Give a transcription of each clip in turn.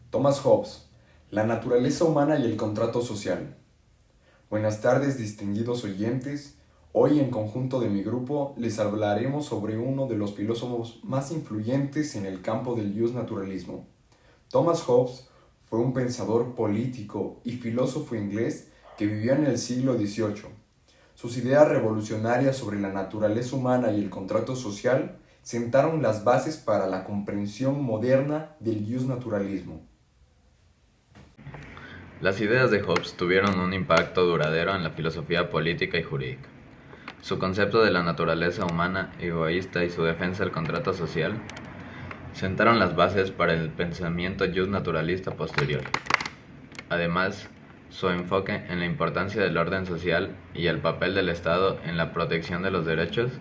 Thomas Hobbes, la naturaleza humana y el contrato social. Buenas tardes, distinguidos oyentes. Hoy, en conjunto de mi grupo, les hablaremos sobre uno de los filósofos más influyentes en el campo del justnaturalismo. Thomas Hobbes fue un pensador político y filósofo inglés que vivió en el siglo XVIII. Sus ideas revolucionarias sobre la naturaleza humana y el contrato social sentaron las bases para la comprensión moderna del justnaturalismo. Las ideas de Hobbes tuvieron un impacto duradero en la filosofía política y jurídica. Su concepto de la naturaleza humana egoísta y su defensa del contrato social sentaron las bases para el pensamiento justnaturalista posterior. Además, su enfoque en la importancia del orden social y el papel del Estado en la protección de los derechos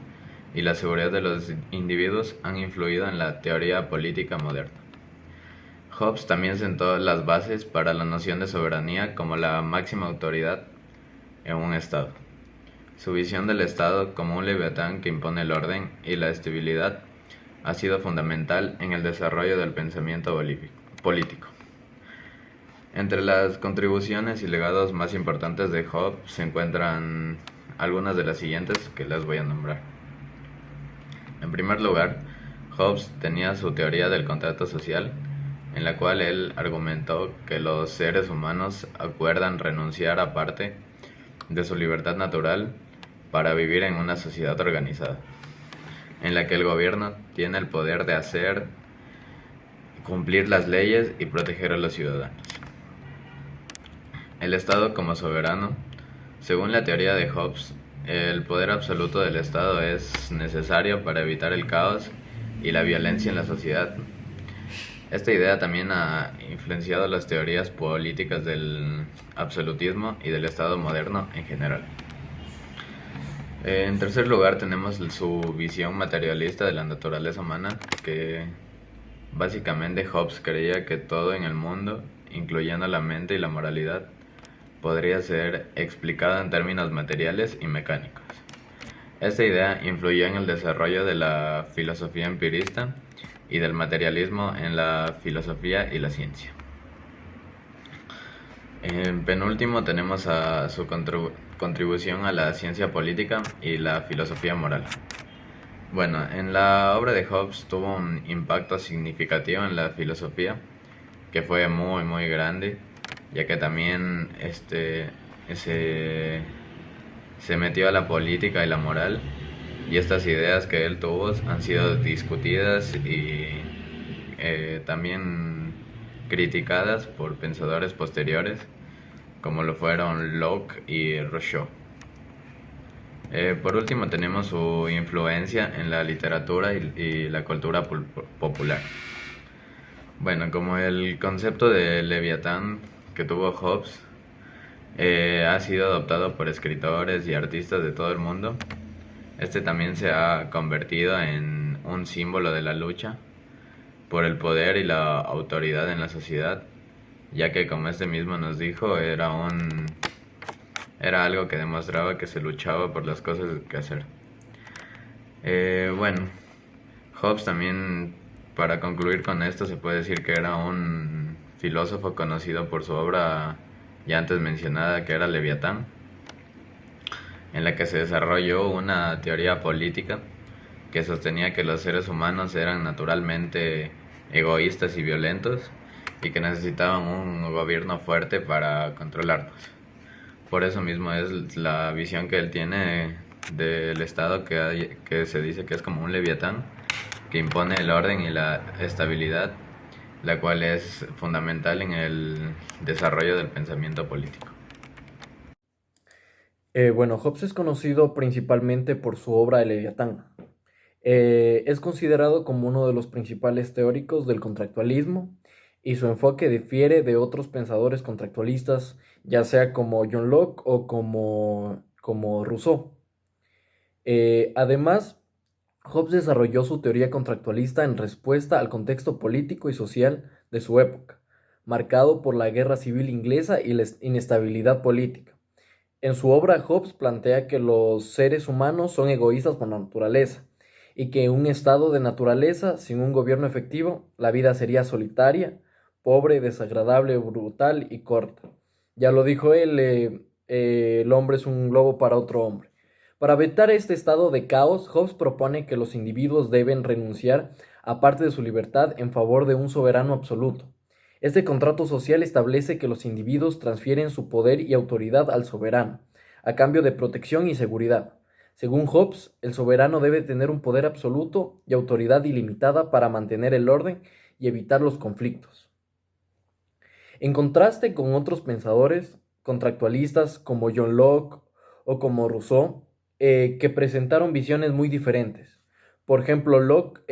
y la seguridad de los individuos han influido en la teoría política moderna. Hobbes también sentó las bases para la noción de soberanía como la máxima autoridad en un Estado. Su visión del Estado como un leviatán que impone el orden y la estabilidad ha sido fundamental en el desarrollo del pensamiento político. Entre las contribuciones y legados más importantes de Hobbes se encuentran algunas de las siguientes que las voy a nombrar. En primer lugar, Hobbes tenía su teoría del contrato social, en la cual él argumentó que los seres humanos acuerdan renunciar a parte de su libertad natural para vivir en una sociedad organizada, en la que el gobierno tiene el poder de hacer cumplir las leyes y proteger a los ciudadanos. El Estado como soberano. Según la teoría de Hobbes, el poder absoluto del Estado es necesario para evitar el caos y la violencia en la sociedad. Esta idea también ha influenciado las teorías políticas del absolutismo y del Estado moderno en general. En tercer lugar tenemos su visión materialista de la naturaleza humana, que básicamente Hobbes creía que todo en el mundo, incluyendo la mente y la moralidad, podría ser explicado en términos materiales y mecánicos. Esta idea influyó en el desarrollo de la filosofía empirista y del materialismo en la filosofía y la ciencia. En penúltimo tenemos a su contribución a la ciencia política y la filosofía moral. Bueno, en la obra de Hobbes tuvo un impacto significativo en la filosofía, que fue muy grande, ya que también se metió a la política y la moral, y estas ideas que él tuvo han sido discutidas y también criticadas por pensadores posteriores, como lo fueron Locke y Rousseau. Por último tenemos su influencia en la literatura y la cultura popular. Bueno, como el concepto de Leviatán que tuvo Hobbes ha sido adoptado por escritores y artistas de todo el mundo, este también se ha convertido en un símbolo de la lucha por el poder y la autoridad en la sociedad, ya que, como este mismo nos dijo, era algo que demostraba que se luchaba por las cosas que hacer. Bueno, Hobbes también, para concluir con esto, se puede decir que era un filósofo conocido por su obra ya antes mencionada, que era Leviatán, en la que se desarrolló una teoría política que sostenía que los seres humanos eran naturalmente egoístas y violentos y que necesitaban un gobierno fuerte para controlarnos. Por eso mismo es la visión que él tiene del Estado, que se dice que es como un leviatán que impone el orden y la estabilidad, la cual es fundamental en el desarrollo del pensamiento político. Hobbes es conocido principalmente por su obra El Leviatán. Es considerado como uno de los principales teóricos del contractualismo y su enfoque difiere de otros pensadores contractualistas, ya sea como John Locke o como Rousseau. Además, Hobbes desarrolló su teoría contractualista en respuesta al contexto político y social de su época, marcado por la Guerra Civil Inglesa y la inestabilidad política. En su obra, Hobbes plantea que los seres humanos son egoístas por naturaleza y que en un estado de naturaleza, sin un gobierno efectivo, la vida sería solitaria, pobre, desagradable, brutal y corta. Ya lo dijo él, el hombre es un lobo para otro hombre. Para evitar este estado de caos, Hobbes propone que los individuos deben renunciar a parte de su libertad en favor de un soberano absoluto. Este contrato social establece que los individuos transfieren su poder y autoridad al soberano, a cambio de protección y seguridad. Según Hobbes, el soberano debe tener un poder absoluto y autoridad ilimitada para mantener el orden y evitar los conflictos. En contraste con otros pensadores contractualistas como John Locke o como Rousseau, que presentaron visiones muy diferentes. Por ejemplo, Locke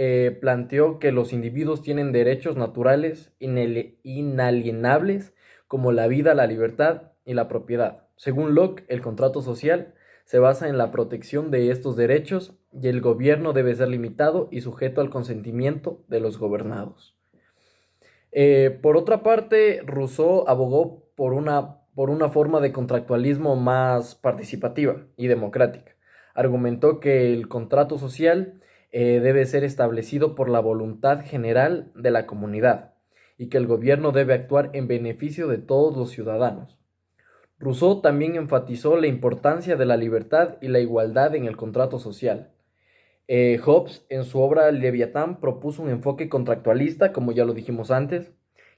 planteó que los individuos tienen derechos naturales inalienables como la vida, la libertad y la propiedad. Según Locke, el contrato social se basa en la protección de estos derechos y el gobierno debe ser limitado y sujeto al consentimiento de los gobernados. Por otra parte, Rousseau abogó por una forma de contractualismo más participativa y democrática. Argumentó que el contrato social debe ser establecido por la voluntad general de la comunidad y que el gobierno debe actuar en beneficio de todos los ciudadanos. Rousseau también enfatizó la importancia de la libertad y la igualdad en el contrato social. Hobbes, en su obra Leviatán, propuso un enfoque contractualista, como ya lo dijimos antes,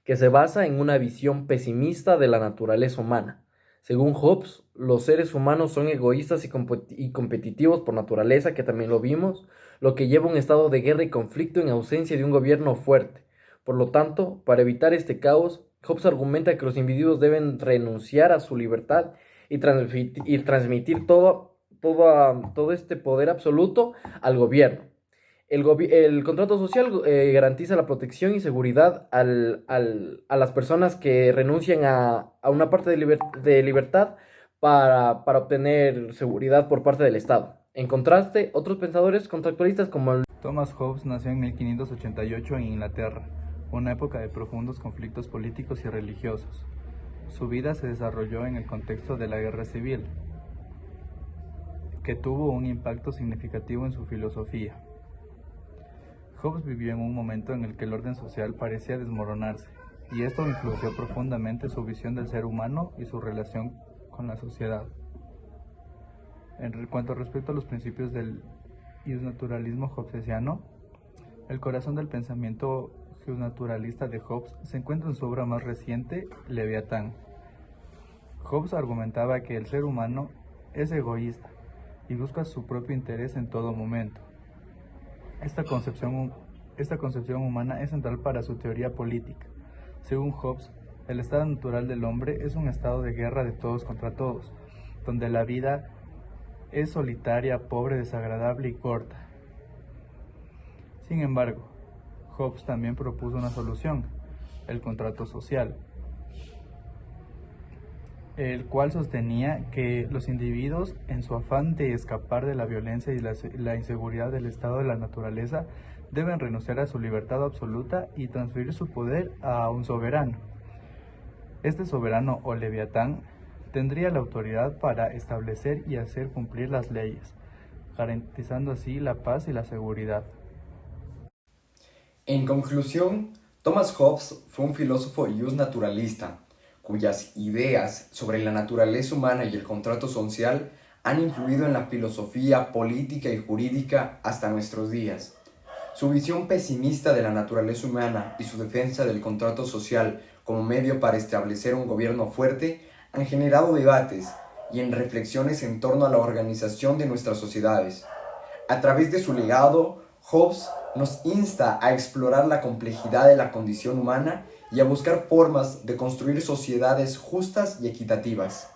que se basa en una visión pesimista de la naturaleza humana. Según Hobbes, los seres humanos son egoístas y competitivos por naturaleza, que también lo vimos, lo que lleva a un estado de guerra y conflicto en ausencia de un gobierno fuerte. Por lo tanto, para evitar este caos, Hobbes argumenta que los individuos deben renunciar a su libertad y transmitir todo este poder absoluto al gobierno. El contrato social garantiza la protección y seguridad a las personas que renuncian a una parte de libertad para obtener seguridad por parte del Estado. En contraste, otros pensadores contractualistas como Thomas Hobbes nació en 1588 en Inglaterra, una época de profundos conflictos políticos y religiosos. Su vida se desarrolló en el contexto de la Guerra Civil, que tuvo un impacto significativo en su filosofía. Hobbes vivió en un momento en el que el orden social parecía desmoronarse, y esto influyó profundamente su visión del ser humano y su relación con la sociedad. En cuanto respecto a los principios del iusnaturalismo hobbesiano, el corazón del pensamiento iusnaturalista de Hobbes se encuentra en su obra más reciente, Leviatán. Hobbes argumentaba que el ser humano es egoísta y busca su propio interés en todo momento. Esta concepción humana es central para su teoría política. Según Hobbes, el estado natural del hombre es un estado de guerra de todos contra todos, donde la vida es solitaria, pobre, desagradable y corta. Sin embargo, Hobbes también propuso una solución, el contrato social, el cual sostenía que los individuos, en su afán de escapar de la violencia y la inseguridad del estado de la naturaleza, deben renunciar a su libertad absoluta y transferir su poder a un soberano. Este soberano o Leviatán tendría la autoridad para establecer y hacer cumplir las leyes, garantizando así la paz y la seguridad. En conclusión, Thomas Hobbes fue un filósofo iusnaturalista, cuyas ideas sobre la naturaleza humana y el contrato social han influido en la filosofía política y jurídica hasta nuestros días. Su visión pesimista de la naturaleza humana y su defensa del contrato social como medio para establecer un gobierno fuerte han generado debates y reflexiones en torno a la organización de nuestras sociedades. A través de su legado, Hobbes nos insta a explorar la complejidad de la condición humana y a buscar formas de construir sociedades justas y equitativas.